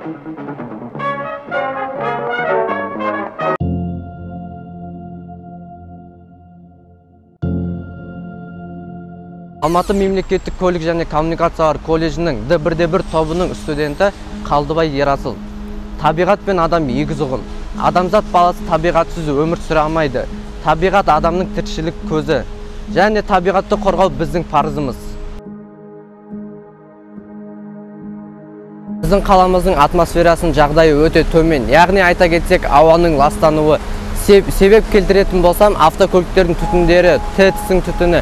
Алматы мемлекеттік көлік және коммуникациялар колледжінің D1D1 тобының студенті Қалдыбай Ерасыл. Табиғат пен адам егіз ұғым. Адамзат баласы табиғатсыз өмір сүре алмайды. Табиғат адамның тіршілік көзі. Және табиғатты қорғау біздің парызымыз. Біздің қаламыздың атмосферасының жағдайы өте төмен. Яғни айта кетсек, ауаның ластануы. Себеп келтіретін болсам, автокөліктердің түтіндері, ТЭЦ-ің түтіні,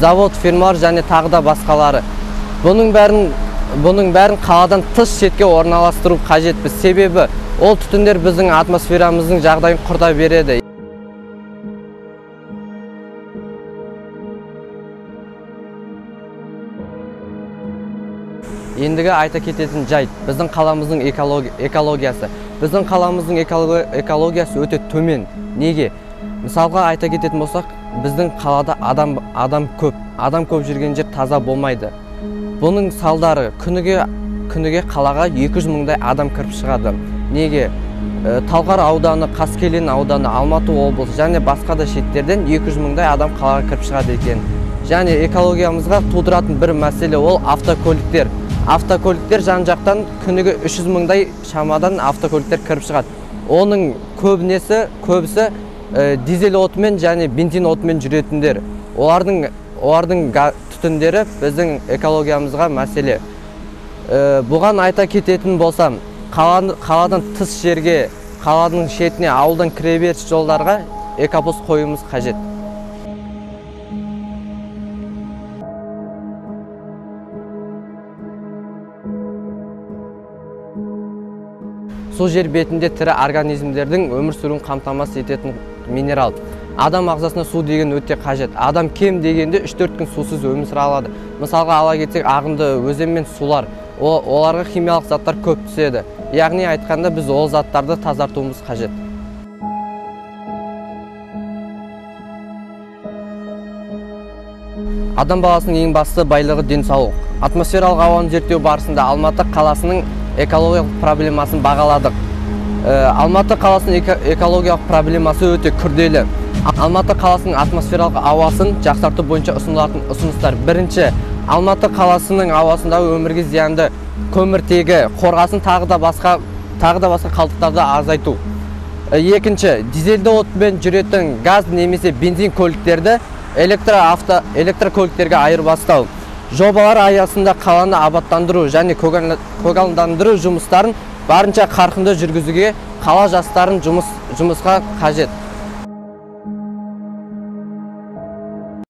завод, фермалар және тағы да басқалары. Бұның бәрін қаладан тыс шетке орналастыру қажетпіз. Себебі ол түтіндер біздің атмосферамыздың жағдайын құрта береді. Ендігі айта кететін жайт, біздің қаламыздың экологиясы. Біздің қаламыздың экологиясы өте төмен. Неге? Мысалға айта кететін болсақ, біздің қалада адам көп. Адам көп жүрген жер таза болмайды. Бұның салдары күніге қалаға 200 мыңдай адам кіріп шығады. Неге? Талғар ауданы, Қаскелен ауданы, Алматы облысы және басқа да шеттерден 200 мыңдай адам қалаға кіріп шығады екен. Және экологиямызға тудыратын бір мәселе ол автокөліктер. Автокөліктер жан-жақтан күніге 300 мыңдай шамадан автокөліктер кіріп шығады. Оның көбісі дизель отымен және бензин отымен жүретіндер. Олардың түтіндері біздің экологиямызға мәселе. Бұған айта кететін болсам, қаладан тыс жерге, қаланың шетіне, ауылдан кіреберіс жолдарға экопост қоюымыз қажет. Су жер бетінде тірі организмдердің өмір сүруін қамтамасыз ететін минерал. Адам ағзасына су деген өте қажет. Адам кем дегенде 3-4 күн сусыз өмір сүре алады. Мысалға ала кетсек, ағынды өзен мен сулар, оларға химиялық заттар көп түседі. Яғни айтқанда біз ол заттарды тазартуымыз қажет. Адам баласының ең басты байлығы денсаулық. Атмосфералық ауаны зерттеу барысында Алматы қаласының экологиялық проблемасын бағаладық. Алматы қаласының экологиялық проблемасы өте күрделі. Алматы қаласының атмосфералық ауасын жақсарту бойынша ұсынылатын ұсыныстар. Бірінші, Алматы қаласының ауасындағы өмірге зиянды көміртегі, қорғасын тағы да басқа қалдықтарды азайту. Екінші, дизельді отпен жүретін газ немесе бензин көліктерді электрокөліктерге айырбастау. Жобалар аясында қаланы абаттандыру және көгалдандыру жұмыстарын барынша қарқынды жүргізуге қала жастарын жұмысқа қажет.